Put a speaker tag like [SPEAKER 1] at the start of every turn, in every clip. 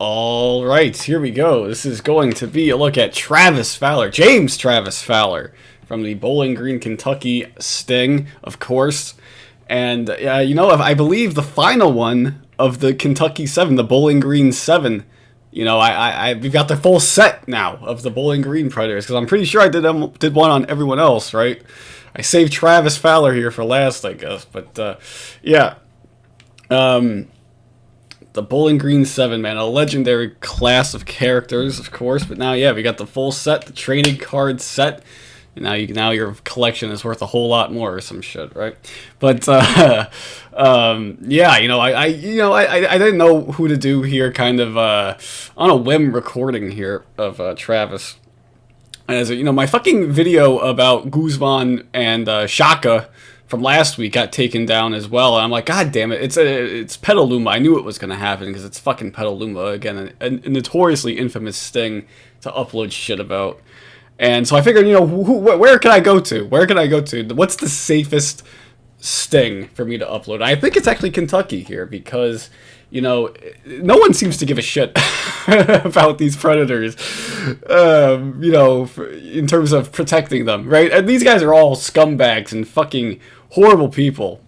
[SPEAKER 1] All right, here we go. This is going to be a look at Travis Fowler, James Travis Fowler, from the Bowling Green, Kentucky Sting, of course. And, I believe the final one of the Kentucky 7, the Bowling Green 7, we've got the full set now of the Bowling Green Predators, because I'm pretty sure I did one on everyone else, right? I saved Travis Fowler here for last, I guess, but, yeah. The Bowling Green 7, man, a legendary class of characters, of course, but now, yeah, we got the full set, the trading card set, and now your collection is worth a whole lot more or some shit, right? But, I didn't know who to do here, kind of, on a whim recording here of, Travis. As, my fucking video about Guzman and, Shaka from last week got taken down as well, and I'm like, God damn it, it's Petaluma. I knew it was going to happen, because it's fucking Petaluma, again, a notoriously infamous Sting to upload shit about. And so I figured, where can I go to? Where can I go to? What's the safest Sting for me to upload? I think it's actually Kentucky here, because, no one seems to give a shit about these predators, in terms of protecting them, right? And these guys are all scumbags and fucking horrible people,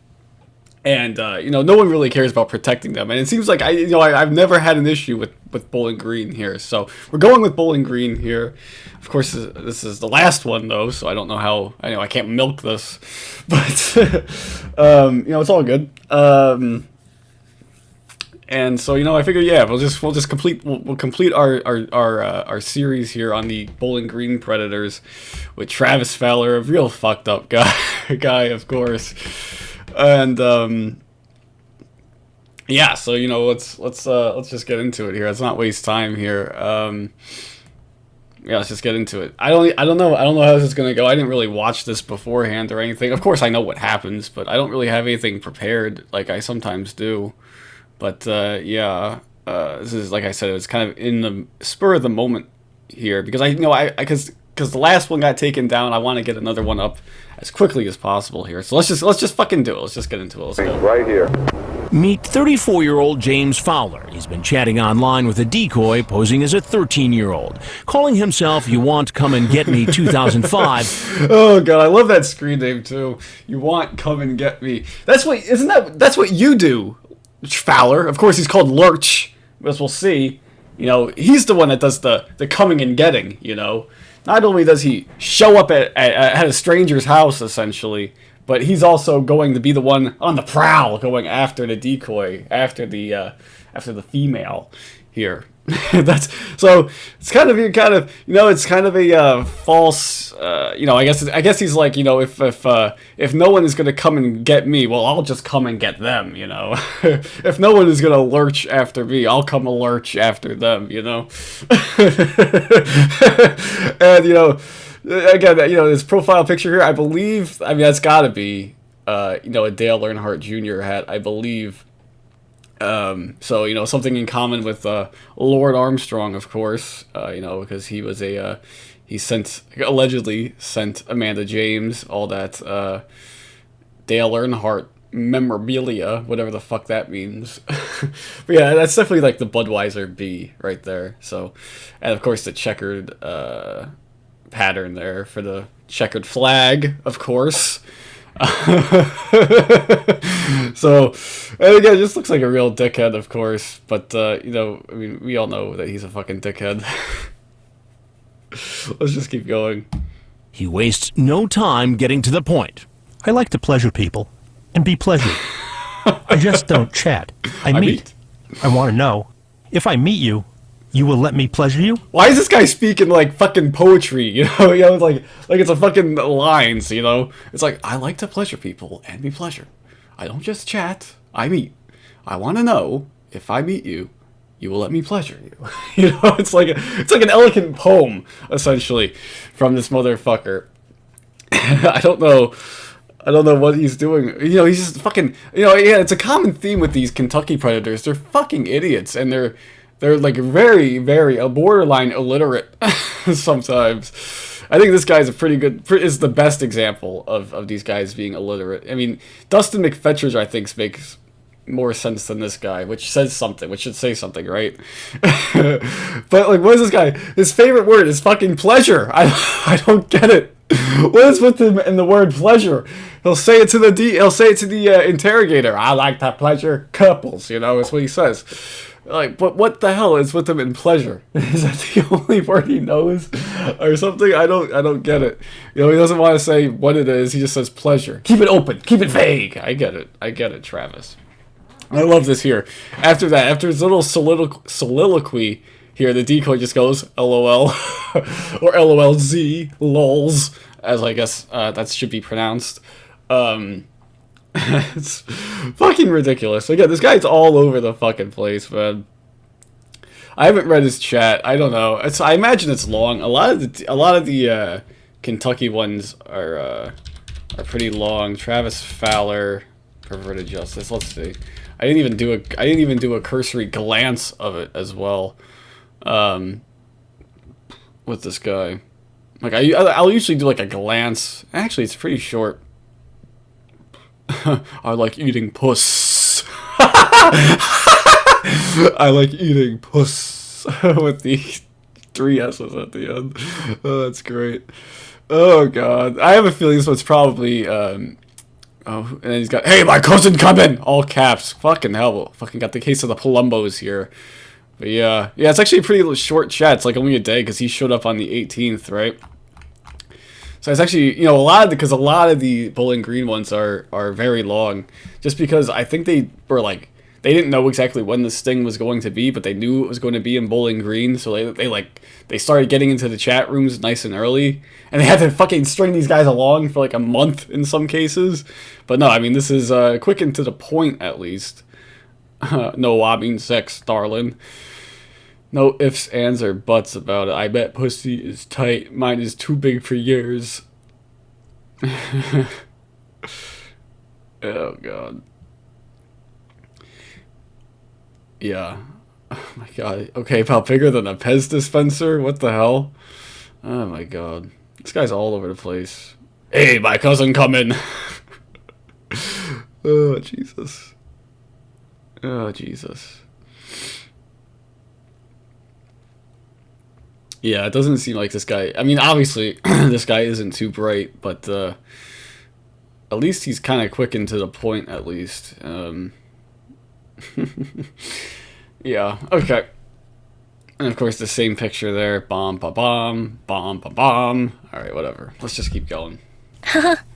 [SPEAKER 1] and no one really cares about protecting them. And it seems like I've never had an issue with Bowling Green here, so we're going with Bowling Green here. Of course, this is the last one though, so I don't know how. I can't milk this, but it's all good. And so I figure, yeah, we'll complete our series here on the Bowling Green Predators with Travis Fowler, a real fucked up guy, of course. And yeah, so let's just get into it here. Let's not waste time here. Yeah, let's just get into it. I don't know how this is gonna go. I didn't really watch this beforehand or anything. Of course, I know what happens, but I don't really have anything prepared like I sometimes do. But, this is, like I said, it's kind of in the spur of the moment here, because because the last one got taken down, I want to get another one up as quickly as possible here. So let's just fucking do it. Let's just get into it. Let's go.
[SPEAKER 2] Right here.
[SPEAKER 3] Meet 34-year-old James Fowler. He's been chatting online with a decoy posing as a 13-year-old, calling himself You Want Come and Get Me 2005.
[SPEAKER 1] Oh god, I love that screen name too. You Want Come and Get Me. That's what you do, Fowler. Of course, he's called Lurch, as we'll see. He's the one that does the coming and getting. Not only does he show up at a stranger's house, essentially, but he's also going to be the one on the prowl, going after the decoy, after the female here. That's so. It's kind of it's kind of a false. I guess he's like, if no one is gonna come and get me, well, I'll just come and get them. If no one is gonna lurch after me, I'll come a lurch after them. And again, his profile picture here, I believe. That's got to be a Dale Earnhardt Jr. hat, I believe. So something in common with Lord Armstrong, of course, because he was he allegedly sent Amanda James all that Dale Earnhardt memorabilia, whatever the fuck that means. But yeah, that's definitely like the Budweiser B right there. So, and of course the checkered pattern there for the checkered flag, of course. So, and again, it just looks like a real dickhead, of course, but we all know that he's a fucking dickhead. Let's just keep going.
[SPEAKER 3] He wastes no time getting to the point.
[SPEAKER 4] I like to pleasure people and be pleasured. I just don't chat. I meet. I want to know, if I meet you, you will let me pleasure you?
[SPEAKER 1] Why is this guy speaking like fucking poetry? Like it's a fucking lines. It's like, I like to pleasure people and be pleasured. I don't just chat. I meet. I want to know, if I meet you, you will let me pleasure you. It's like an elegant poem, essentially, from this motherfucker. I don't know what he's doing. He's just fucking. Yeah, it's a common theme with these Kentucky Predators. They're fucking idiots, and they're like very, very borderline illiterate sometimes. I think this guy's is the best example of these guys being illiterate. Dustin McFetridge, I think, more sense than this guy, which should say something, right? But like, what is this guy? His favorite word is fucking pleasure. I don't get it. What is with him in the word pleasure? He'll say it to the interrogator. I like to pleasure couples. That's what he says. Like, but what the hell is with him in pleasure? Is that the only word he knows, or something? I don't get it. He doesn't want to say what it is. He just says pleasure. Keep it open. Keep it vague. I get it, Travis. I love this here. After his little soliloquy here, the decoy just goes LOL or LOLZ, lols, as I guess that should be pronounced. It's fucking ridiculous. Again, this guy's all over the fucking place, man. I haven't read his chat. I don't know. I imagine it's long. A lot of the Kentucky ones are pretty long. Travis Fowler, perverted justice. Let's see. I didn't even do a cursory glance of it as well. With this guy, like I'll usually do like a glance. Actually, it's pretty short. I like eating puss. I like eating puss with the 3 S's at the end. Oh, that's great. Oh god, I have a feeling this one's probably and he's got, hey, my cousin coming, all caps. Fucking hell, fucking got the case of the Palombos here. But yeah, it's actually a pretty short chat. It's like only a day because he showed up on the 18th, right? So it's actually, a lot of the Bowling Green ones are very long, just because I think they didn't know exactly when this thing was going to be, but they knew it was going to be in Bowling Green, so they started getting into the chat rooms nice and early, and they had to fucking string these guys along for like a month in some cases. But no, I mean, this is quick and to the point at least. No, I mean sex, darling. No ifs, ands, or buts about it. I bet pussy is tight. Mine is too big for yours. Oh, God. Yeah. Oh, my God. Okay, about bigger than a Pez dispenser? What the hell? Oh, my God. This guy's all over the place. Hey, my cousin coming. Oh, Jesus. Oh, Jesus. Yeah, it doesn't seem like this guy... I mean, obviously, this guy isn't too bright, but at least he's kind of quick and to the point, at least. Yeah, okay. And, of course, the same picture there. Bomb, ba-bomb, bomb, ba-bomb. Alright, whatever. Let's just keep going.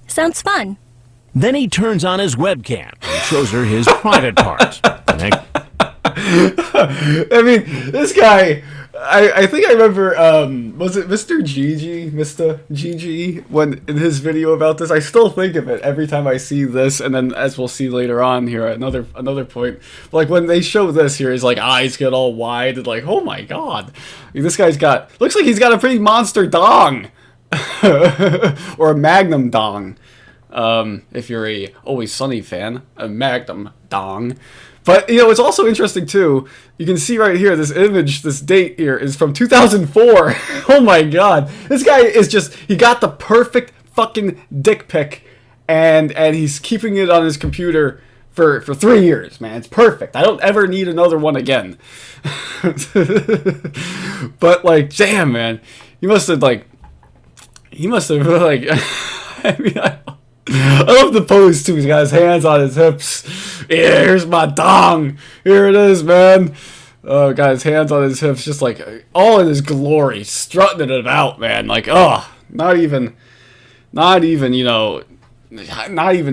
[SPEAKER 2] Sounds fun.
[SPEAKER 3] Then he turns on his webcam and shows her his private parts.
[SPEAKER 1] I mean, this guy... I think I remember, was it Mr. GG, when in his video about this? I still think of it every time I see this, and then as we'll see later on here at another point, like when they show this here, his like eyes get all wide and like, oh my god, this guy's looks like he's got a pretty monster dong, or a magnum dong, if you're a Always Sunny fan, a magnum dong. But, it's also interesting, too. You can see right here, this image, this date here is from 2004. Oh, my God. This guy is he got the perfect fucking dick pic, and he's keeping it on his computer for 3 years, man. It's perfect. I don't ever need another one again. But, like, damn, man. He must have, I mean, I love the pose too. He's got his hands on his hips. Yeah, here's my dong. Here it is, man. Got his hands on his hips, just like all in his glory, strutting it out, man. Like, not even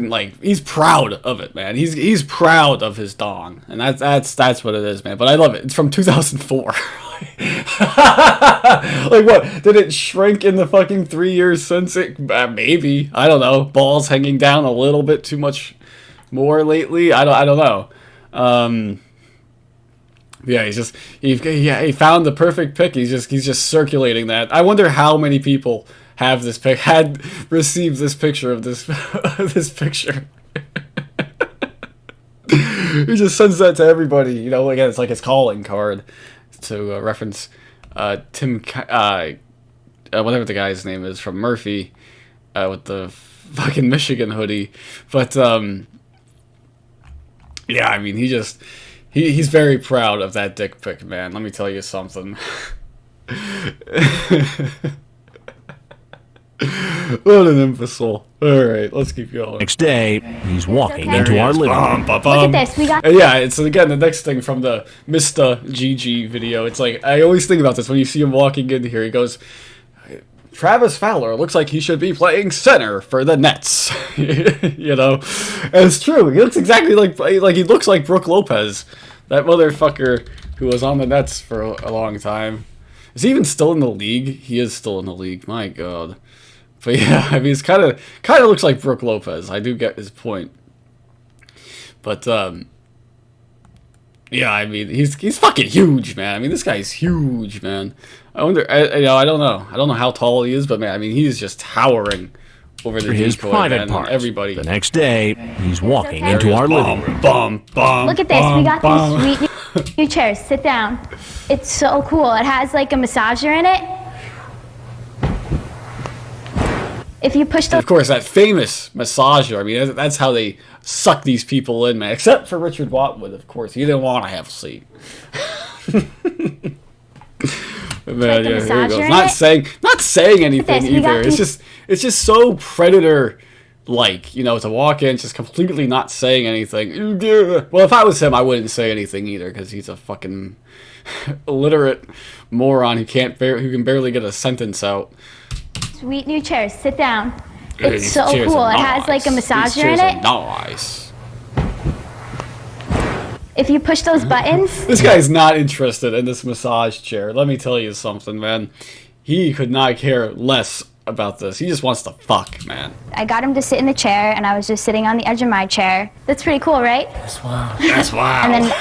[SPEAKER 1] like he's proud of it, man. He's proud of his dong, and that's what it is, man. But I love it. It's from 2004. Like what? Did it shrink in the fucking 3 years since it? Maybe. I don't know. Balls hanging down a little bit too much more lately. I don't know. Yeah, he found the perfect pick. He's just circulating that. I wonder how many people have this pic, had received this picture of this this picture. He just sends that to everybody. Again, it's like his calling card to reference Tim, whatever the guy's name is from Murphy, with the fucking Michigan hoodie. But Yeah, I mean, he's very proud of that dick pic, man. Let me tell you something. What an imbecile. Alright, let's keep going.
[SPEAKER 3] Next day, he's walking
[SPEAKER 2] Okay.
[SPEAKER 3] into our living room.
[SPEAKER 2] Look at this. We got.
[SPEAKER 1] And yeah, it's again the next thing from the Mr. GG video. It's like, I always think about this when you see him walking in here. He goes, Travis Fowler looks like he should be playing center for the Nets. You know? And it's true. He looks exactly like he looks like Brook Lopez. That motherfucker who was on the Nets for a long time. Is he even still in the league? He is still in the league. My God. But yeah, I mean, it's kind of looks like Brook Lopez. I do get his point. But yeah, I mean, he's fucking huge, man. I mean, this guy's huge, man. I wonder, I don't know how tall he is, but man, I mean, he's just towering over the
[SPEAKER 3] his
[SPEAKER 1] decoy,
[SPEAKER 3] private
[SPEAKER 1] man,
[SPEAKER 3] parts.
[SPEAKER 1] Everybody.
[SPEAKER 3] The next day, he's walking
[SPEAKER 2] okay.
[SPEAKER 3] into our living room.
[SPEAKER 2] Look at this. We got these sweet new chairs. Sit down. It's so cool. It has like a massager in it. If you push
[SPEAKER 1] And of course, that famous massager. I mean, that's how they suck these people in, man. Except for Richard Watwood, of course. He didn't want to have a seat. Man, yeah, here he goes. Not saying anything either. It's just so Predator like, you know, to walk in just completely not saying anything. Well, if I was him, I wouldn't say anything either, because he's a fucking illiterate moron who can barely get a sentence out.
[SPEAKER 2] Sweet new chairs. Sit down. It's
[SPEAKER 1] These
[SPEAKER 2] so
[SPEAKER 1] chairs
[SPEAKER 2] cool.
[SPEAKER 1] are
[SPEAKER 2] It has like a
[SPEAKER 1] nice. These
[SPEAKER 2] massager
[SPEAKER 1] chairs
[SPEAKER 2] in
[SPEAKER 1] are
[SPEAKER 2] it.
[SPEAKER 1] Nice.
[SPEAKER 2] If you push those buttons,
[SPEAKER 1] This guy's not interested in this massage chair. Let me tell you something, man. He could not care less about this. He just wants to fuck, man.
[SPEAKER 2] I got him to sit in the chair, and I was just sitting on the edge of my chair. That's pretty cool, right?
[SPEAKER 1] That's wild.
[SPEAKER 2] And then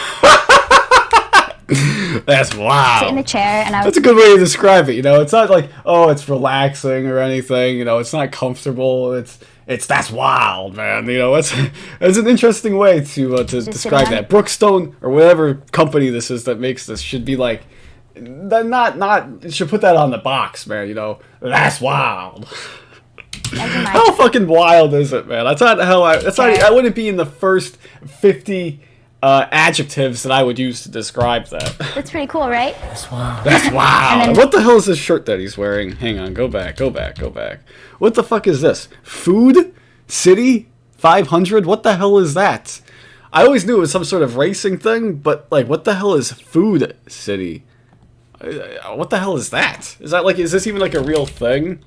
[SPEAKER 1] That's wild.
[SPEAKER 2] sit in the chair, and I was
[SPEAKER 1] That's a good way to describe it. You know, it's not like, oh, it's relaxing or anything. You know, it's not comfortable. It's that's wild, man. You know, it's an interesting way to describe
[SPEAKER 2] sitting
[SPEAKER 1] that. Brookstone or whatever company this is that makes this should be like, it should put that on the box, man. You know, that's wild.
[SPEAKER 2] edge of my
[SPEAKER 1] How fucking wild is it, man? That's not how I wouldn't be in the first 50 adjectives that I would use to describe that.
[SPEAKER 2] That's pretty cool, right?
[SPEAKER 1] That's wild.
[SPEAKER 2] And then-
[SPEAKER 1] What the hell is this shirt that he's wearing? Hang on, go back. What the fuck is this? Food City 500? What the hell is that? I always knew it was some sort of racing thing, but like, what the hell is Food City? What the hell is that? Is this even like a real thing?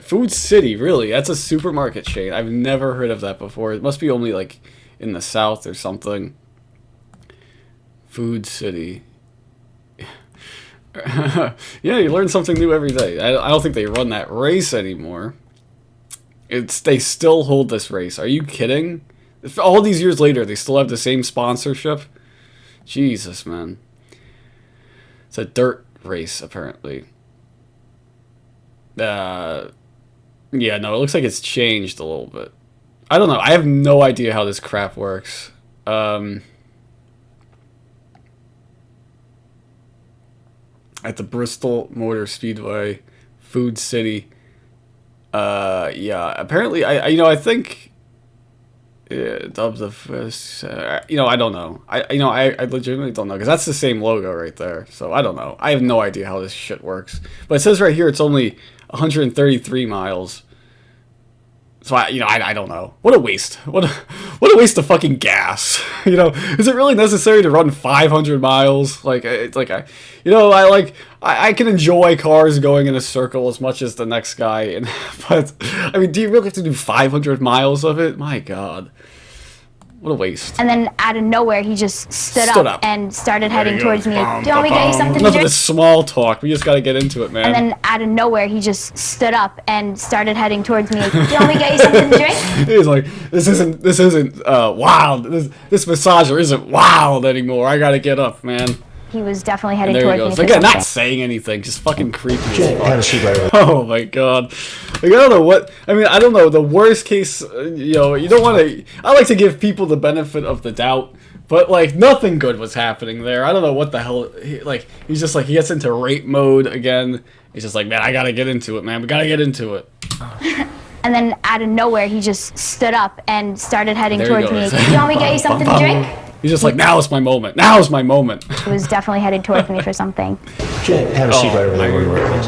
[SPEAKER 1] Food City, really? That's a supermarket chain. I've never heard of that before. It must be only like in the South or something. Food City. Yeah, you learn something new every day. I don't think they run that race anymore. They still hold this race. Are you kidding? All these years later, they still have the same sponsorship? Jesus, man. It's a dirt race, apparently. Yeah, no, it looks like it's changed a little bit. I don't know. I have no idea how this crap works. At the Bristol Motor Speedway, Food City. Yeah, apparently, I think dubbed the first. I don't know. I legitimately don't know, because that's the same logo right there. So I don't know. I have no idea how this shit works. But it says right here it's only 133 miles. So I don't know. What a waste. What a waste of fucking gas. You know, is it really necessary to run 500 miles? Like, it's like I can enjoy cars going in a circle as much as the next guy, but I mean, do you really have to do 500 miles of it? My God. What a waste.
[SPEAKER 2] And then out of nowhere, he just stood up and started heading towards me. Do you want me to get you something to
[SPEAKER 1] Enough of
[SPEAKER 2] drink?
[SPEAKER 1] this small talk. We just gotta get into it, man.
[SPEAKER 2] And then out of nowhere, he just stood up and started heading towards me. Do you want me to get you something to drink?
[SPEAKER 1] He's like, this isn't wild. This massager isn't wild anymore. I gotta get up, man.
[SPEAKER 2] He was definitely heading
[SPEAKER 1] There he
[SPEAKER 2] towards
[SPEAKER 1] goes.
[SPEAKER 2] me.
[SPEAKER 1] Again, not saying anything, just fucking creepy.
[SPEAKER 5] Have a seat right over.
[SPEAKER 1] Oh my God. Like, I don't know what, I mean, I don't know, the worst case, you don't want to, I like to give people the benefit of the doubt, but like, nothing good was happening there. I don't know what the hell, he's just like, he gets into rape mode again. He's just like, man, I gotta get into it, man. We gotta get into it.
[SPEAKER 2] And then out of nowhere, he just stood up and started heading
[SPEAKER 1] There
[SPEAKER 2] towards
[SPEAKER 1] he
[SPEAKER 2] me.
[SPEAKER 1] goes.
[SPEAKER 2] You want me to get you something to drink?
[SPEAKER 1] He's just like, now is my moment. Now is my moment.
[SPEAKER 2] He was definitely heading towards me for something.
[SPEAKER 5] Have a seat right over there where you were, please.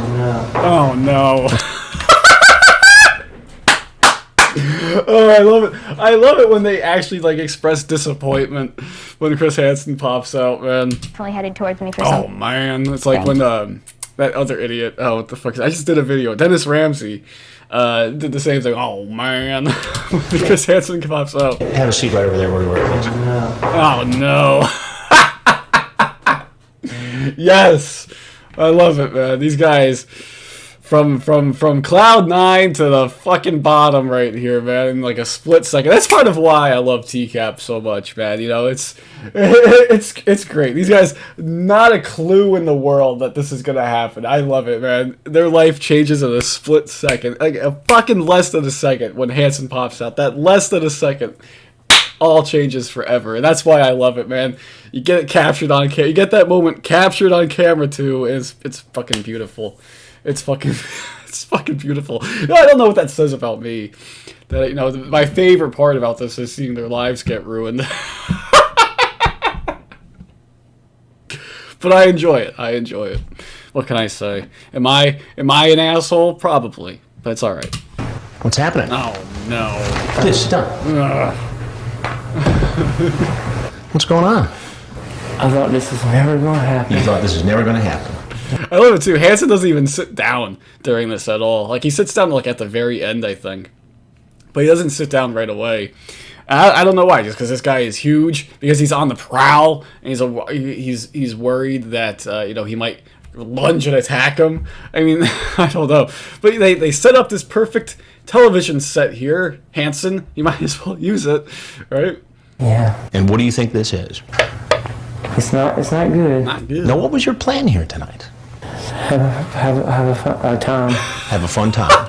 [SPEAKER 1] Oh no. Oh, I love it. I love it when they actually like express disappointment when Chris Hansen pops out, man.
[SPEAKER 2] Definitely heading towards me for
[SPEAKER 1] Oh
[SPEAKER 2] something.
[SPEAKER 1] man, it's like when that other idiot. Oh, what the fuck? I just did a video. Dennis Ramsey did the same thing. Oh man, when Chris Hansen pops out.
[SPEAKER 5] Have a seat right over there where you were, please.
[SPEAKER 1] Oh no. Yes, I love it, man. These guys. From cloud 9 to the fucking bottom right here, man, in like a split second. That's part of why I love TCAP so much, man. You know, it's great. These guys, not a clue in the world that this is gonna happen. I love it, man. Their life changes in a split second, like a fucking less than a second when Hansen pops out. That less than a second, all changes forever, and that's why I love it, man. You get it captured on camera. You get that moment captured on camera too. It's fucking beautiful. It's fucking beautiful. You know, I don't know what that says about me. That, you know, my favorite part about this is seeing their lives get ruined. But I enjoy it. I enjoy it. What can I say? Am I an asshole? Probably, but it's all right.
[SPEAKER 5] What's happening?
[SPEAKER 1] Oh no.
[SPEAKER 5] Please sit down. What's going on?
[SPEAKER 6] I thought this was never going to happen.
[SPEAKER 5] You thought this was never going to happen.
[SPEAKER 1] I love it too. Hansen doesn't even sit down during this at all. Like, he sits down like at the very end, I think, but he doesn't sit down right away. I don't know why. Just because this guy is huge, because he's on the prowl, and he's worried that you know, he might lunge and attack him. I mean, I don't know, but they set up this perfect television set here. Hansen, you might as well use it, right?
[SPEAKER 6] Yeah.
[SPEAKER 5] And what do you think this is?
[SPEAKER 6] It's not good.
[SPEAKER 1] Not good.
[SPEAKER 5] Now, what was your plan here tonight?
[SPEAKER 6] Have a time.
[SPEAKER 5] Have a fun time.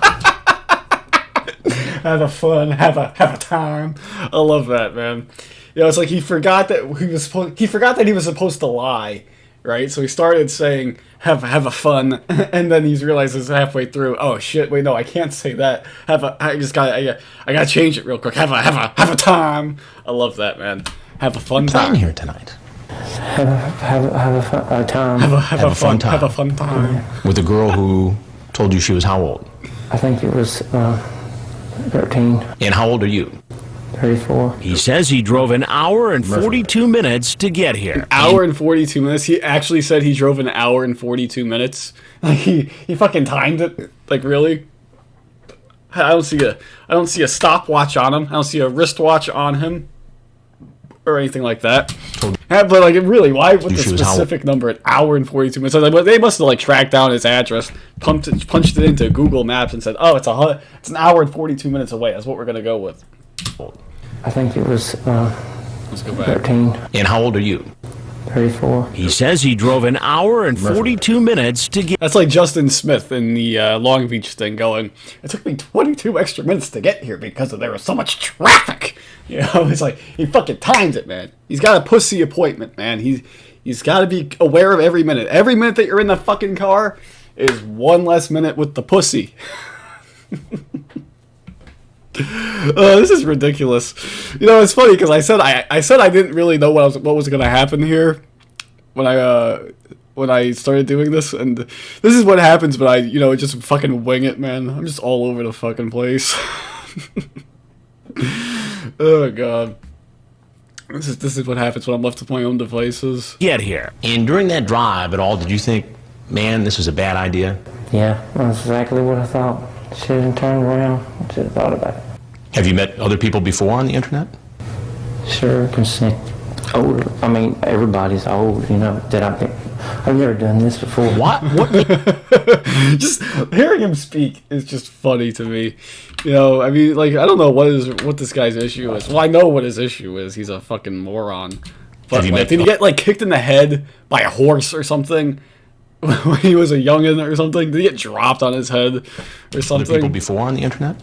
[SPEAKER 1] Have a time. I love that, man. You know, it's like he forgot that he was supposed to lie, right? So he started saying have a fun, and then he realizes halfway through, oh shit, wait, no, I can't say that. I gotta change it real quick. Have a time. I love that, man. Have a fun
[SPEAKER 5] Plan
[SPEAKER 1] time
[SPEAKER 5] here tonight.
[SPEAKER 6] Have a time.
[SPEAKER 1] Have a fun
[SPEAKER 5] time.
[SPEAKER 1] Have a fun time.
[SPEAKER 5] With a girl who told you she was how old?
[SPEAKER 6] I think it was 13,
[SPEAKER 5] And how old are you?
[SPEAKER 6] 34.
[SPEAKER 3] He says he drove an hour and 42 minutes to get here.
[SPEAKER 1] Hour and 42 minutes. He actually said he drove an hour and 42 minutes. Like he fucking timed it. Like, really? I don't see a stopwatch on him. I don't see a wristwatch on him or anything like that. But like, really, why with the specific number, an hour and 42 minutes? So they must have like tracked down his address, punched it into Google Maps, and said, "Oh, it's an hour and 42 minutes away. That's what we're gonna go with."
[SPEAKER 6] I think it was
[SPEAKER 1] Let's go back.
[SPEAKER 6] 13,
[SPEAKER 5] And how old are you?
[SPEAKER 6] 34.
[SPEAKER 3] He says he drove an hour and 42 minutes to get.
[SPEAKER 1] That's like Justin Smith in the Long Beach thing going, it took me 22 extra minutes to get here because there was so much traffic. You know, it's like, he fucking timed it, man. He's got a pussy appointment, man. He's got to be aware of every minute. Every minute that you're in the fucking car is one less minute with the pussy. This is ridiculous. You know, it's funny because I said I didn't really know what was going to happen here when I started doing this, and this is what happens. But I just fucking wing it, man. I'm just all over the fucking place. Oh god, this is what happens when I'm left to my own devices.
[SPEAKER 3] Get here.
[SPEAKER 5] And during that drive at all, did you think, man, this was a bad idea?
[SPEAKER 6] Yeah, that's exactly what I thought. Should have turned around. Should have thought about it.
[SPEAKER 5] Have you met other people before on the internet?
[SPEAKER 6] Sure, because older. I mean, everybody's old, you know. I've never done this before.
[SPEAKER 5] What?
[SPEAKER 1] Just hearing him speak is just funny to me. You know, I mean, like, I don't know what this guy's issue is. Well, I know what his issue is. He's a fucking moron. But like, did he get like kicked in the head by a horse or something when he was a youngin' or something? Did he get dropped on his head or something?
[SPEAKER 5] Other people before on the internet?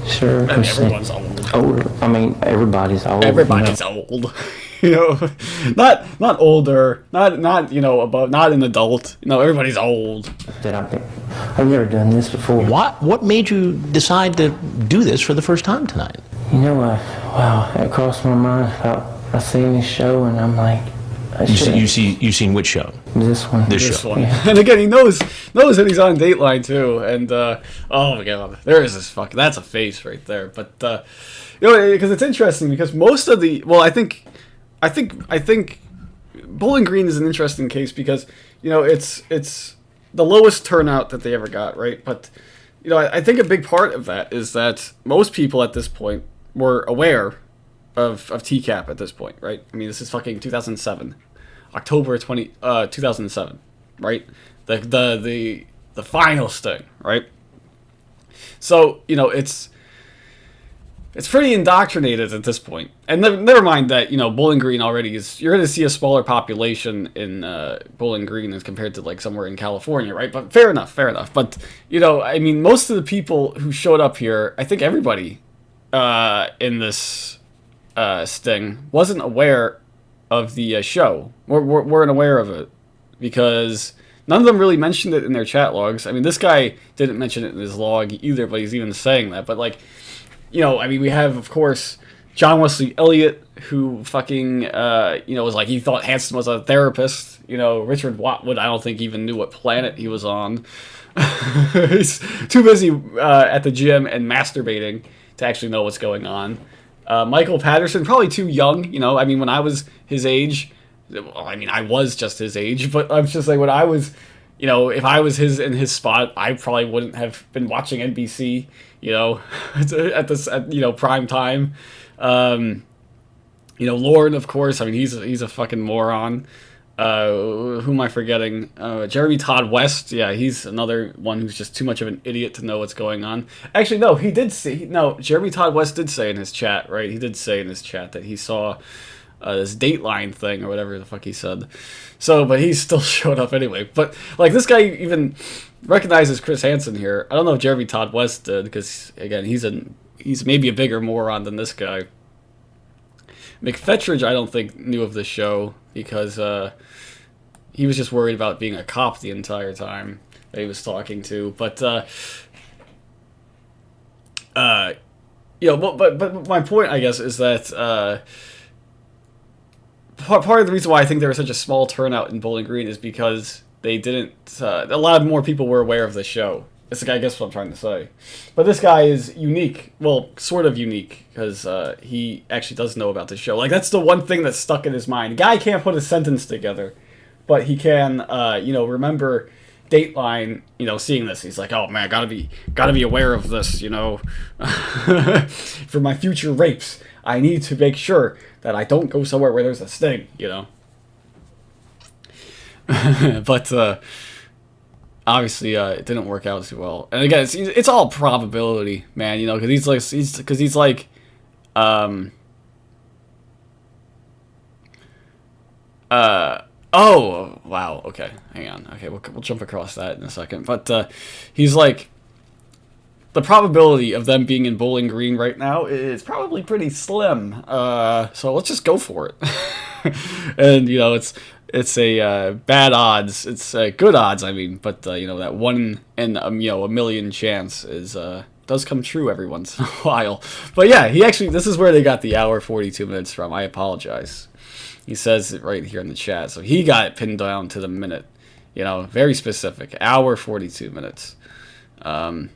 [SPEAKER 6] Sure,
[SPEAKER 1] I mean, everyone's old.
[SPEAKER 6] older. I mean, everybody's old.
[SPEAKER 1] Everybody's old. You know, not older, not you know above, not an adult. You know, everybody's old.
[SPEAKER 6] That I've never done this before.
[SPEAKER 5] What made you decide to do this for the first time tonight?
[SPEAKER 6] You know, wow, it crossed my mind about I seen this show and I'm like,
[SPEAKER 5] You seen which show?
[SPEAKER 6] This one.
[SPEAKER 5] This show.
[SPEAKER 1] One.
[SPEAKER 6] Yeah.
[SPEAKER 1] And again, he knows that he's on Dateline too. And oh my god, there is this fucking, that's a face right there. But you know, because it's interesting because most of the, well, I think Bowling Green is an interesting case because you know it's the lowest turnout that they ever got, right? But you know, I think a big part of that is that most people at this point were aware of TCAP at this point, right? I mean, this is fucking 2007, October 2007, right? The final sting, right? So you know, it's pretty indoctrinated at this point. And never mind that, you know, Bowling Green already is, you're going to see a smaller population in Bowling Green as compared to like somewhere in California, right? But fair enough. But, you know, I mean, most of the people who showed up here, I think everybody in this sting wasn't aware of the show. Weren't aware of it because none of them really mentioned it in their chat logs. I mean, this guy didn't mention it in his log either, but he's even saying that. But like, you know, I mean, we have, of course, John Wesley Elliott, who fucking, you know, was like, he thought Hansen was a therapist. You know, Richard Watwood, I don't think even knew what planet he was on. He's too busy at the gym and masturbating to actually know what's going on. Michael Patterson, probably too young. You know, I mean, when I was his age, well, I mean, I was just his age, but I'm just like, when I was, you know, if I was in his spot, I probably wouldn't have been watching NBC, you know, at you know, prime time. You know, Lauren, of course, I mean, he's a fucking moron. Who am I forgetting? Jeremy Todd West, yeah, he's another one who's just too much of an idiot to know what's going on. Actually, no, Jeremy Todd West did say in his chat, right? He did say in his chat that he saw this Dateline thing or whatever the fuck he said. So, but he still showed up anyway. But like, this guy even recognizes Chris Hansen here. I don't know if Jeremy Todd West did, because again, he's maybe a bigger moron than this guy. McFetridge, I don't think knew of the show because he was just worried about being a cop the entire time that he was talking to. But you know, but my point, I guess, is that part of the reason why I think there was such a small turnout in Bowling Green is because they didn't. A lot more people were aware of the show. That's, I guess, what I'm trying to say. But this guy is unique. Well, sort of unique, because he actually does know about the show. Like, that's the one thing that's stuck in his mind. The guy can't put a sentence together, but he can, you know, remember Dateline, you know, seeing this. He's like, oh man, gotta be aware of this, you know. For my future rapes, I need to make sure that I don't go somewhere where there's a sting, you know. But obviously, it didn't work out too well. And again, it's all probability, man. You know, because he's like, oh wow, okay, hang on, okay, we'll jump across that in a second. But he's like, the probability of them being in Bowling Green right now is probably pretty slim. So let's just go for it. And you know, it's a bad odds. It's good odds, I mean, but you know, that 1 in you know, a million chance is does come true every once in a while. But yeah, this is where they got the hour 42 minutes from. I apologize. He says it right here in the chat, so he got it pinned down to the minute. You know, very specific. Hour 42 minutes. You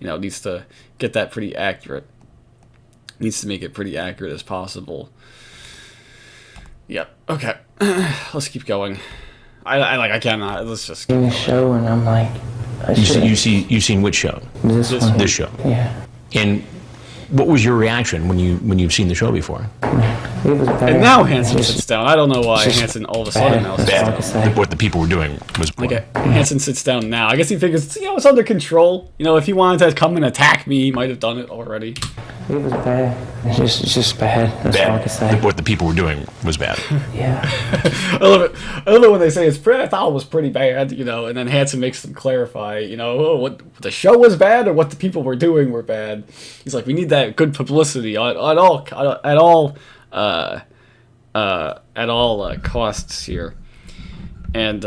[SPEAKER 1] know, needs to get that pretty accurate. Needs to make it pretty accurate as possible. Yep. Okay. Let's keep going. I cannot. Let's just
[SPEAKER 6] In the show, and I'm like,
[SPEAKER 5] You seen which show?
[SPEAKER 6] This one.
[SPEAKER 5] This show.
[SPEAKER 6] Yeah.
[SPEAKER 5] And what was your reaction when you've seen the show before?
[SPEAKER 6] It was bad.
[SPEAKER 1] And now Hansen sits down. I don't know why Hansen all of a sudden now sits
[SPEAKER 6] bad.
[SPEAKER 1] down.
[SPEAKER 6] Like I said.
[SPEAKER 5] What the people were doing was poor.
[SPEAKER 1] Okay, Hansen sits down now. I guess he figures, you know, it's under control. You know, if he wanted to come and attack me, he might have done it already.
[SPEAKER 6] It was bad. It's just bad. That's all I can say.
[SPEAKER 5] What the people were doing was bad.
[SPEAKER 6] Yeah.
[SPEAKER 1] I love it. I love it when they say it's pretty. I thought it was pretty bad, you know, and then Hansen makes them clarify, you know, oh, what the show was bad or what the people were doing were bad. He's like, we need that good publicity at all at all costs here. And,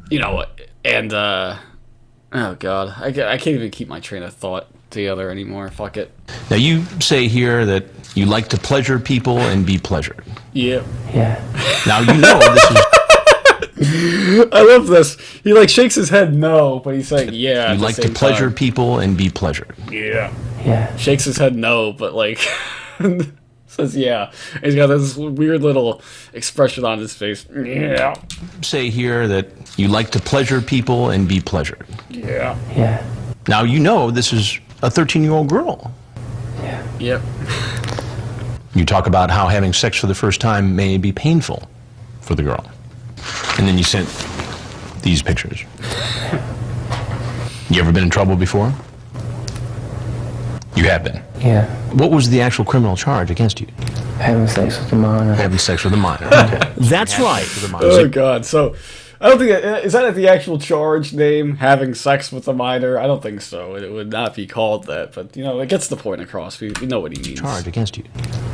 [SPEAKER 1] you know, and, oh god, I can't even keep my train of thought together anymore. Fuck it.
[SPEAKER 5] Now you say here that you like to pleasure people and be pleasured.
[SPEAKER 1] Yeah.
[SPEAKER 6] Yeah.
[SPEAKER 5] Now you know this is...
[SPEAKER 1] I love this. He like shakes his head no, but he's saying yeah.
[SPEAKER 5] You like to pleasure people and be pleasured.
[SPEAKER 1] Yeah.
[SPEAKER 6] Yeah.
[SPEAKER 1] Shakes his head no, but like says yeah. And he's got this weird little expression on his face. Yeah.
[SPEAKER 5] Say here that you like to pleasure people and be pleasured.
[SPEAKER 1] Yeah.
[SPEAKER 6] Yeah.
[SPEAKER 5] Now you know this is a 13-year-old girl.
[SPEAKER 6] Yeah.
[SPEAKER 1] Yep.
[SPEAKER 5] You talk about how having sex for the first time may be painful for the girl. And then you sent these pictures. You ever been in trouble before? You have been.
[SPEAKER 6] Yeah.
[SPEAKER 5] What was the actual criminal charge against you?
[SPEAKER 6] Having sex with a minor.
[SPEAKER 5] Having sex with a minor. Okay.
[SPEAKER 3] That's right.
[SPEAKER 1] Oh god. So I don't think is that the actual charge name? Having sex with a minor? I don't think so. It would not be called that. But you know, it gets the point across. We know what he means.
[SPEAKER 5] Charge against you.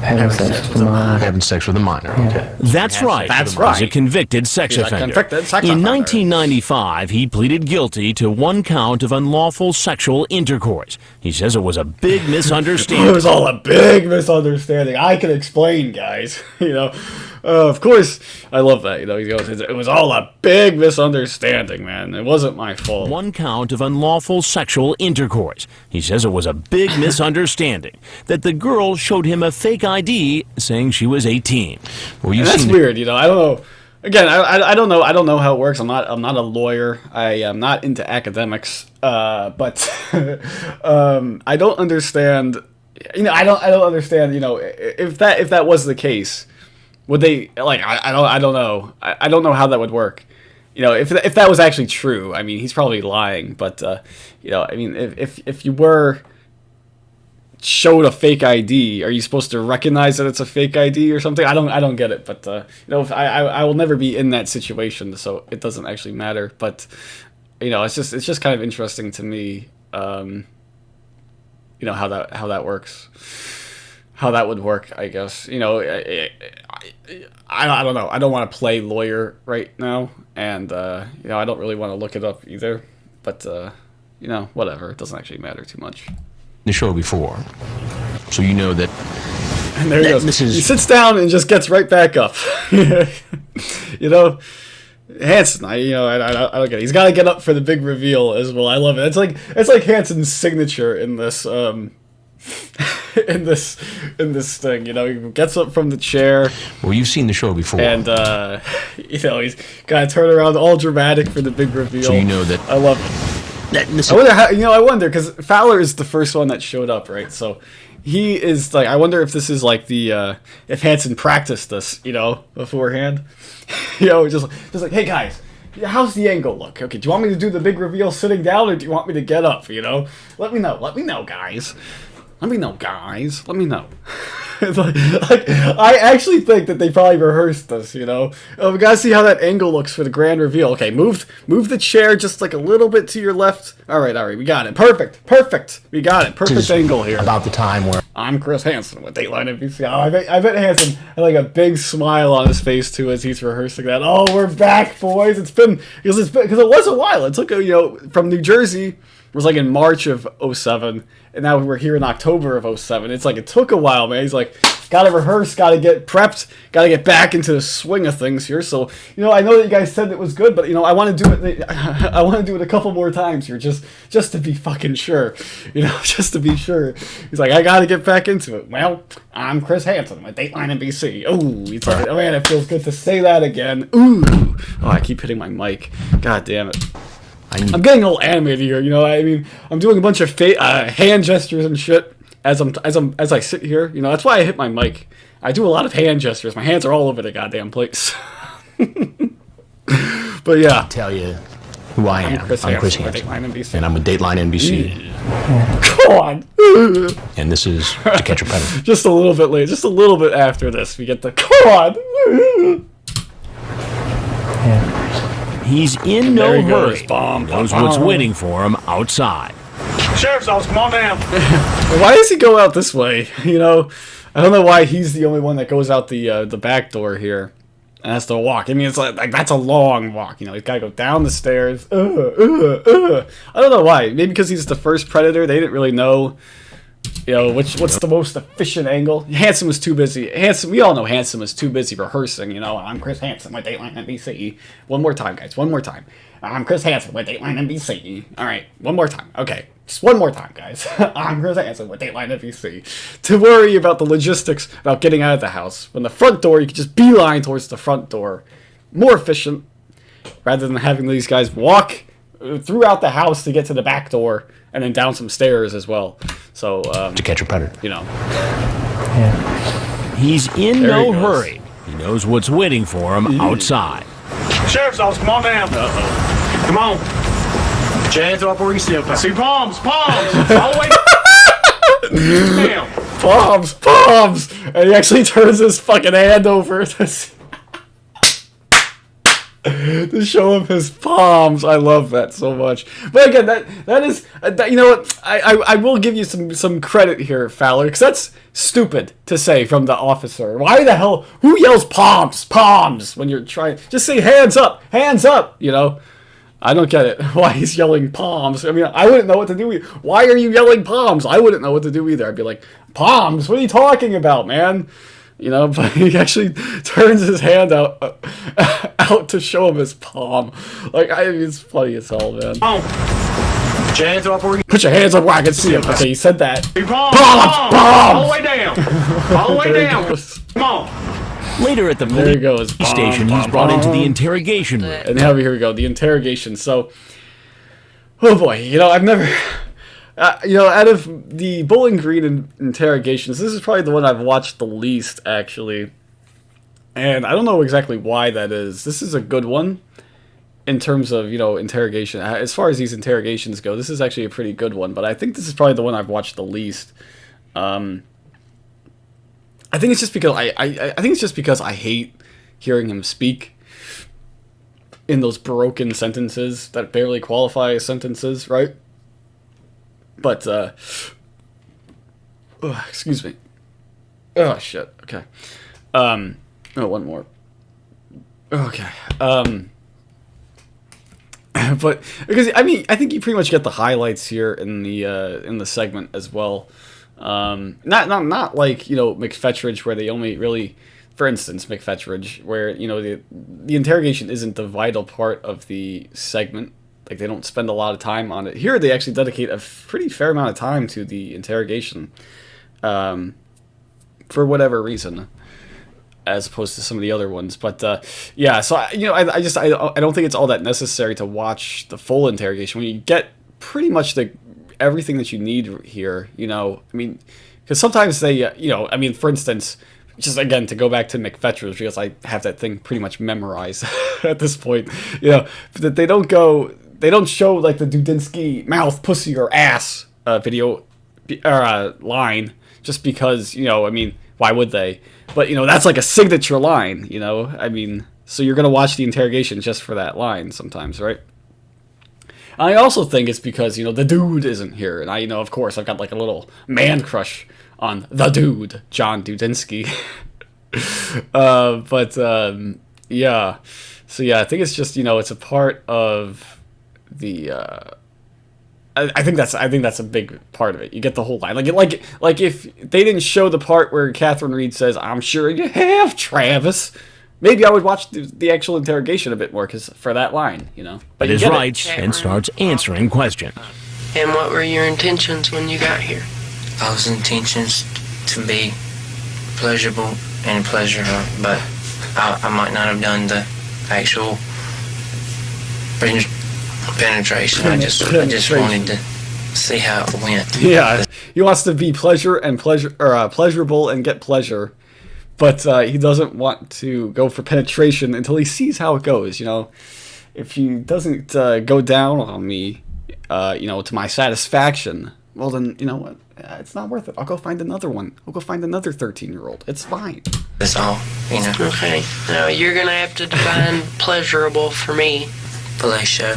[SPEAKER 6] Having sex with a minor.
[SPEAKER 5] Having sex with a minor. Okay.
[SPEAKER 3] That's right.
[SPEAKER 1] That's
[SPEAKER 3] He's
[SPEAKER 1] right.
[SPEAKER 3] a convicted sex
[SPEAKER 1] He's a
[SPEAKER 3] offender.
[SPEAKER 1] convicted sex
[SPEAKER 3] In
[SPEAKER 1] offender.
[SPEAKER 3] 1995, he pleaded guilty to 1 count of unlawful sexual intercourse. He says it was a big
[SPEAKER 1] It
[SPEAKER 3] misunderstanding.
[SPEAKER 1] was all a big misunderstanding. I can explain, guys. You know, of course, I love that. You know, he goes, it was all a big misunderstanding, man. It wasn't my fault.
[SPEAKER 3] 1 count of unlawful sexual intercourse. He says it was a big misunderstanding that the girl showed him a fake ID saying she was 18.
[SPEAKER 5] Well, you've
[SPEAKER 1] And that's
[SPEAKER 5] seen
[SPEAKER 1] weird. You know, I don't know. Again, I don't know. I don't know how it works. I'm not a lawyer. I am not into academics. But I don't understand. You know, I don't understand. You know, if that was the case, would they like? I don't know. I don't know how that would work. You know, if that was actually true, I mean, he's probably lying. But you know, I mean, if you were showed a fake ID, are you supposed to recognize that it's a fake ID or something? I don't get it. But you know, I will never be in that situation, so it doesn't actually matter. But you know, it's just kind of interesting to me. You know how that works. How that would work, I guess. You know, I don't know. I don't want to play lawyer right now, and you know, I don't really want to look it up either. But you know, whatever. It doesn't actually matter too much.
[SPEAKER 5] the show before, so you know that.
[SPEAKER 1] And there he goes.
[SPEAKER 5] Mrs.
[SPEAKER 1] He sits down and just gets right back up. You know, Hansen. I don't get it. He's got to get up for the big reveal as well. I love it. It's like Hansen's signature in this in this thing. You know, he gets up from the chair.
[SPEAKER 5] Well, you've seen the show before,
[SPEAKER 1] And you know, he's got to turn around, all dramatic for the big reveal.
[SPEAKER 5] so you know that.
[SPEAKER 1] I love it. I wonder how, I wonder, because Fowler is the first one that showed up, right? So he is like, I wonder if this is like the, if Hansen practiced this, you know, beforehand. You know, just like, hey guys, how's the angle look? Okay, do you want me to do the big reveal sitting down, or do you want me to get up, you know? Let me know, guys. Let me know. It's like, I actually think that they probably rehearsed this, you know? Oh, we gotta see how that angle looks for the grand reveal. Okay, move the chair just like a little bit to your left. All right, we got it. Perfect. We got it. Perfect angle here.
[SPEAKER 5] About the time where
[SPEAKER 1] I'm Chris Hansen with Dateline NBC. Oh, I bet Hansen had like a big smile on his face too as he's rehearsing that. Oh, we're back, boys. Because it was a while. It took, you know, from New Jersey. It was like in March of 07, and now we're here in October of 07. It's like it took a while, man. He's like, gotta rehearse, gotta get prepped, gotta get back into the swing of things here. So, you know, I know that you guys said it was good, but you know, I want to do it. I want to do it a couple more times here, just to be fucking sure. You know, just to be sure. He's like, I gotta get back into it. Well, I'm Chris Hansen with Dateline NBC. Ooh, he's like, oh man, it feels good to say that again. Ooh, oh, I keep hitting my mic. God damn it. I'm getting a little animated here, you know. I mean, I'm doing a bunch of hand gestures and shit as I sit here. You know, that's why I hit my mic. I do a lot of hand gestures. My hands are all over the goddamn place. But yeah,
[SPEAKER 5] tell you who I am. I'm Chris Hansen, and I'm with Dateline NBC.
[SPEAKER 1] Come on.
[SPEAKER 5] And this is To Catch a Predator.
[SPEAKER 1] Just a little bit late. Just a little bit after this, we get the come on.
[SPEAKER 3] He's in no
[SPEAKER 1] There he
[SPEAKER 3] hurry.
[SPEAKER 1] goes. Bomb,
[SPEAKER 3] He knows
[SPEAKER 1] bomb,
[SPEAKER 3] what's
[SPEAKER 1] bomb.
[SPEAKER 3] waiting for him outside.
[SPEAKER 7] Sheriff's office, come on down.
[SPEAKER 1] Why does he go out this way? You know, I don't know why he's the only one that goes out the back door here and has to walk. I mean, it's like that's a long walk. You know, he's got to go down the stairs. I don't know why. Maybe because he's the first predator. They didn't really know, you know, what's the most efficient angle. Hansen was too busy. We all know Hansen was too busy rehearsing. You know, I'm Chris Hansen with Dateline NBC. One more time, guys. One more time. I'm Chris Hansen with Dateline NBC. All right, one more time. Okay, just one more time, guys. I'm Chris Hansen with Dateline NBC. To worry about the logistics about getting out of the house. When the front door, you can just beeline towards the front door. More efficient, rather than having these guys walk throughout the house to get to the back door and then down some stairs as well. So
[SPEAKER 5] To catch a predator.
[SPEAKER 1] You know.
[SPEAKER 4] Yeah.
[SPEAKER 3] He's in
[SPEAKER 1] There he
[SPEAKER 3] no
[SPEAKER 1] goes.
[SPEAKER 3] hurry. He knows what's waiting for him outside.
[SPEAKER 7] Sheriff's office, come on down. Come on. Put your hands up where you see them. See palms. All the way down.
[SPEAKER 1] Palms! And he actually turns his fucking hand over to show him his palms. I love that so much. But again, that is, you know what, I will give you some credit here, Fowler, because that's stupid to say from the officer. Why the hell, who yells palms when you're trying, just say hands up, you know? I don't get it. Why he's yelling palms. I mean, I wouldn't know what to do. Why are you yelling palms? I wouldn't know what to do either. I'd be like, palms? What are you talking about, man? You know, but he actually turns his hand out to show him his palm. Like, it's funny as hell, man.
[SPEAKER 7] Put your hands up where you
[SPEAKER 1] Put your hands up where I can see him. Okay, he said that.
[SPEAKER 7] see palms.
[SPEAKER 1] Palms!
[SPEAKER 7] All the way down. All the way
[SPEAKER 1] There he
[SPEAKER 7] down.
[SPEAKER 1] goes.
[SPEAKER 7] Come on.
[SPEAKER 3] Later at the
[SPEAKER 1] There he
[SPEAKER 3] police
[SPEAKER 1] goes.
[SPEAKER 3] station, he's brought into the interrogation room.
[SPEAKER 1] And now here we go, the interrogation. So, oh boy, you know, I've never, you know, out of the Bowling Green interrogations, this is probably the one I've watched the least, actually. And I don't know exactly why that is. This is a good one in terms of, you know, interrogation. As far as these interrogations go, this is actually a pretty good one, but I think this is probably the one I've watched the least. I think it's just because I think it's just because I hate hearing him speak in those broken sentences that barely qualify as sentences, right? But excuse me. Oh shit. Okay. Oh, one more. Okay. But because I mean, I think you pretty much get the highlights here in the segment as well. Not like, you know, McFetridge, where they only really, for instance, McFetridge, where, you know, the interrogation isn't the vital part of the segment. Like, they don't spend a lot of time on it. Here, they actually dedicate a pretty fair amount of time to the interrogation, for whatever reason, as opposed to some of the other ones. But yeah, so you know, I don't think it's all that necessary to watch the full interrogation when you get pretty much everything that you need here, you know. I mean, because sometimes they, you know, I mean, for instance, just again to go back to McFetridge, because I have that thing pretty much memorized at this point, you know, that they don't show like the Dudinsky mouth, pussy, or ass video or line just because, you know, I mean, why would they? But, you know, that's like a signature line, you know, I mean, so you're gonna watch the interrogation just for that line sometimes, right? I also think it's because, you know, the dude isn't here. And I, you know, of course, I've got like a little man crush on the dude, John Dudinsky. Yeah. So, yeah, I think it's just, you know, it's a part of the, I think that's a big part of it. You get the whole line. Like if they didn't show the part where Catherine Reed says, "I'm sure you have, Travis," maybe I would watch the actual interrogation a bit more for that line, you know. But
[SPEAKER 3] His rights and starts answering questions.
[SPEAKER 8] And what were your intentions when you got here?
[SPEAKER 9] I was intentions to be pleasurable and pleasure her, but I might not have done the actual penetration. I just wanted to see how it went.
[SPEAKER 1] Yeah, he wants to be pleasurable and get pleasure. But he doesn't want to go for penetration until he sees how it goes, you know. If he doesn't go down on me, you know, to my satisfaction, well then, you know what, it's not worth it. I'll go find another one. I'll go find another 13-year-old. It's fine.
[SPEAKER 9] That's all, you know.
[SPEAKER 8] Okay. Now you're gonna have to define pleasurable for me.
[SPEAKER 9] Pleasure.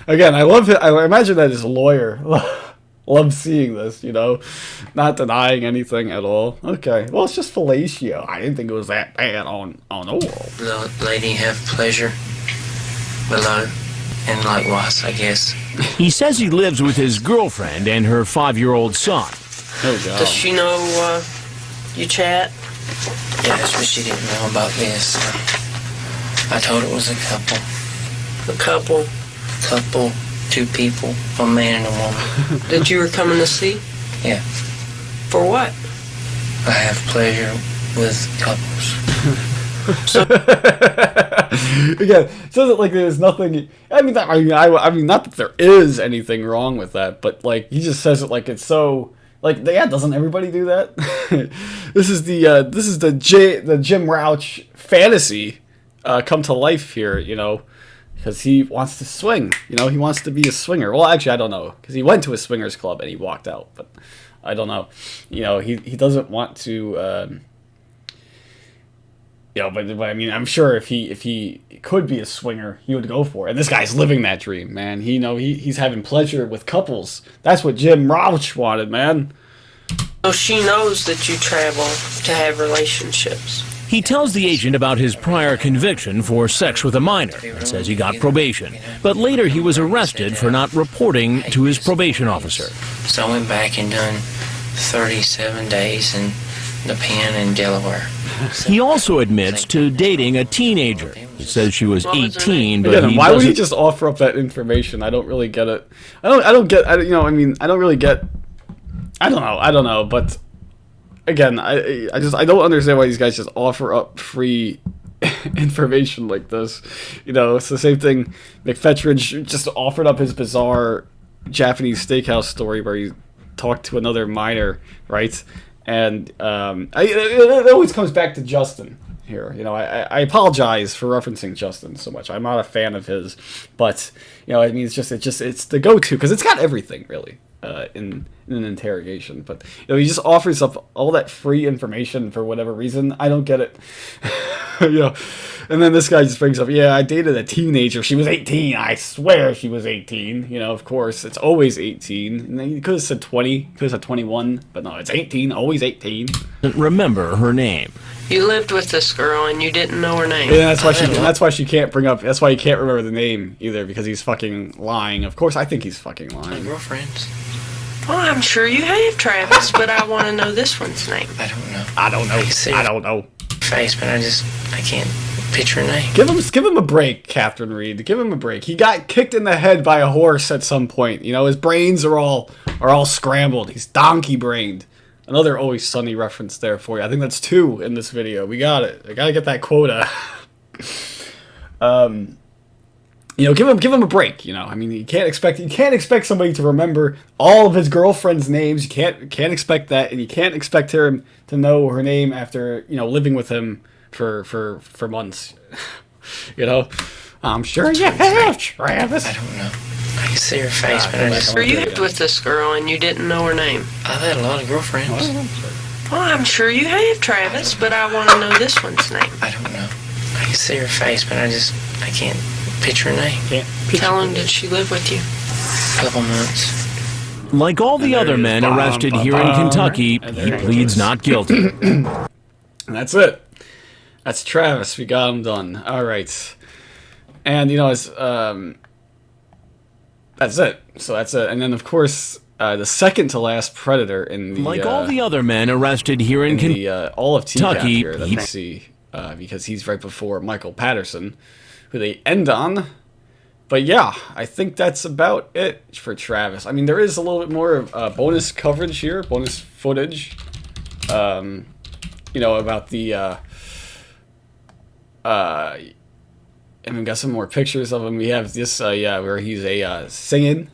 [SPEAKER 1] Again, I love it. I imagine that his lawyer love seeing this, you know, not denying anything at all. Okay, well, it's just fellatio. I didn't think it was that bad on oral.
[SPEAKER 9] The lady have pleasure below, and likewise, I guess.
[SPEAKER 3] He says he lives with his girlfriend and her 5-year-old son.
[SPEAKER 1] Oh, God.
[SPEAKER 8] Does she know you chat?
[SPEAKER 9] Yes, but she didn't know about this. I told her it was a couple.
[SPEAKER 8] A couple?
[SPEAKER 9] Couple, 2 people, a man and a woman.
[SPEAKER 8] That you were coming to see?
[SPEAKER 9] Yeah.
[SPEAKER 8] For what?
[SPEAKER 9] I have pleasure with couples.
[SPEAKER 1] Again, it says it like there's nothing. I mean, not that there is anything wrong with that, but like he just says it like it's so. Like, yeah, doesn't everybody do that? This is the Jim Rouch fantasy come to life here, you know, because he wants to swing. You know, he wants to be a swinger. Well, actually, I don't know, because he went to a swingers club and he walked out, but I don't know. You know, he doesn't want to. You know, but I mean, I'm sure if he could be a swinger, he would go for it. And this guy's living that dream, man. He's having pleasure with couples. That's what Jim Rouch wanted, man.
[SPEAKER 8] So she knows that you travel to have relationships.
[SPEAKER 3] He tells the agent about his prior conviction for sex with a minor and says he got probation. But later he was arrested for not reporting to his probation officer.
[SPEAKER 9] So I went back and done 37 days in the pen in Delaware.
[SPEAKER 3] He also admits to dating a teenager. He says she was 18, but
[SPEAKER 1] Again, why would he just offer up that information? I don't really get it. I don't really get. I don't know. But again, I don't understand why these guys just offer up free information like this. You know, it's the same thing. McFetridge just offered up his bizarre Japanese steakhouse story where he talked to another minor, right? And it always comes back to Justin here. You know, I apologize for referencing Justin so much. I'm not a fan of his, but you know, I mean, it's the go-to because it's got everything really in an interrogation. But you know, he just offers up all that free information for whatever reason. I don't get it. You know, and then this guy just brings up, yeah, I dated a teenager. She was 18. I swear she was 18. You know, of course, it's always 18. And then he could have said 20, could have said 21, but no, it's 18, always 18.
[SPEAKER 3] Remember her name.
[SPEAKER 8] You lived with this girl and you didn't know her name.
[SPEAKER 1] Yeah, that's why she can't bring up. That's why he can't remember the name either, because he's fucking lying. Of course, I think he's fucking lying.
[SPEAKER 9] Girlfriends.
[SPEAKER 8] Well, I'm sure you have, Travis, but I want to know this one's name.
[SPEAKER 9] I don't know.
[SPEAKER 1] I don't know.
[SPEAKER 9] Face, but I can't picture her name.
[SPEAKER 1] Give him a break, Catherine Reed. Give him a break. He got kicked in the head by a horse at some point. You know, his brains are all scrambled. He's donkey brained. Another Always Sunny reference there for you. I think that's 2 in this video. We got it. I gotta get that quota. You know, give him a break. You know, I mean, you can't expect somebody to remember all of his girlfriend's names. You can't expect that, and you can't expect him to know her name after, you know, living with him for months. You know, I'm sure you have, Travis.
[SPEAKER 9] I don't know. I can see her face, but I just.
[SPEAKER 8] Or you lived with this girl and you didn't know her name.
[SPEAKER 9] I've had a lot of girlfriends.
[SPEAKER 8] Well, I'm sure you have, Travis, but I want to know this one's name.
[SPEAKER 9] I don't know. I can see her face, but I can't picture her name.
[SPEAKER 8] How long did she live with you?
[SPEAKER 9] A couple months.
[SPEAKER 3] Like all the other men arrested here in Kentucky, he pleads not guilty.
[SPEAKER 1] And that's it. That's Travis. We got him done. All right. And, you know, that's it. So that's it. And then, of course, the second to last predator in the...
[SPEAKER 3] Like all the other men arrested here in Kentucky,
[SPEAKER 1] all of Kentucky here that we see, because he's right before Michael Patterson, who they end on. But yeah, I think that's about it for Travis. I mean, there is a little bit more bonus coverage here, bonus footage. You know, about the... and we got some more pictures of him. We have this, where he's singing.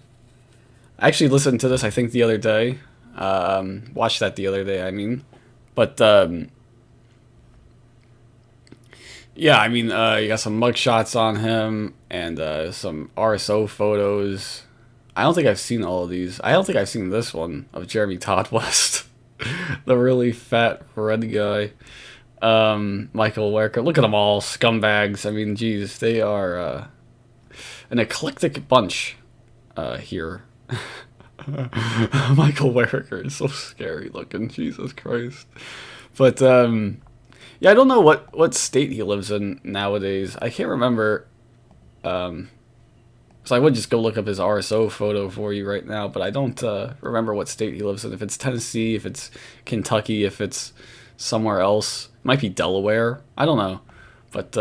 [SPEAKER 1] I actually listened to this, I think, the other day. Watched that the other day, I mean. But, yeah, I mean, you got some mugshots on him and some RSO photos. I don't think I've seen all of these. I don't think I've seen this one of Jeremy Todd West. The really fat red guy. Michael Werker. Look at them all, scumbags. I mean, geez, they are an eclectic bunch here. Michael Werricker is so scary looking. Jesus Christ. But yeah, I don't know what state he lives in nowadays. I can't remember. So I would just go look up his RSO photo for you right now, but I don't remember what state he lives in. If it's Tennessee, if it's Kentucky, if it's somewhere else. It might be Delaware. I don't know. But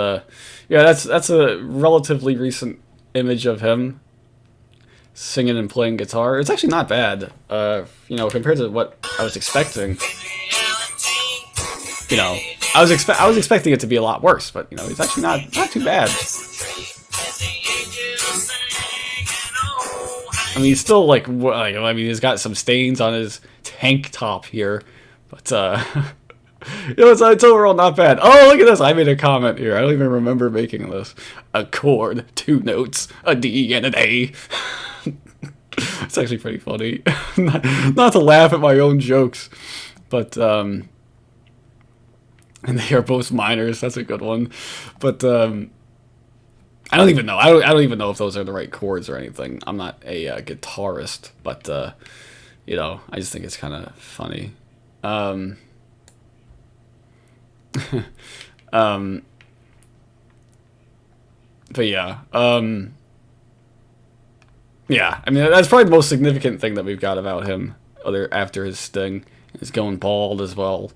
[SPEAKER 1] yeah, that's a relatively recent image of him singing and playing guitar. It's actually not bad, you know, compared to what I was expecting. You know, I was expecting it to be a lot worse, but you know, it's actually not too bad. I mean, he's still like I mean, he's got some stains on his tank top here, but you know, it's overall not bad. Oh, look at this! I made a comment here. I don't even remember making this. A chord, 2 notes, a D and an A. It's actually pretty funny. not to laugh at my own jokes, but and they are both minors. That's a good one. But I don't even know. I don't even know if those are the right chords or anything. I'm not a guitarist, but you know, I just think it's kind of funny. But yeah, yeah. I mean, that's probably the most significant thing that we've got about him, after his sting, is going bald as well,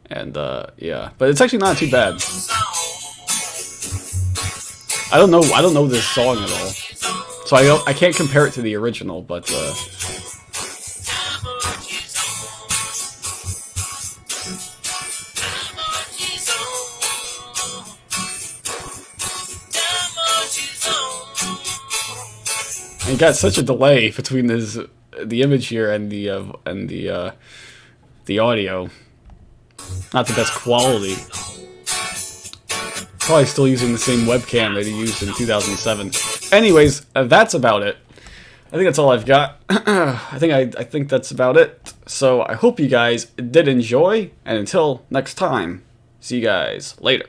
[SPEAKER 1] and yeah. But it's actually not too bad. I don't know this song at all, so I can't compare it to the original, but he got such a delay between the image here and the audio. Not the best quality. Probably still using the same webcam that he used in 2007. Anyways, that's about it. I think that's all I've got. I think that's about it. So I hope you guys did enjoy, and until next time, see you guys later.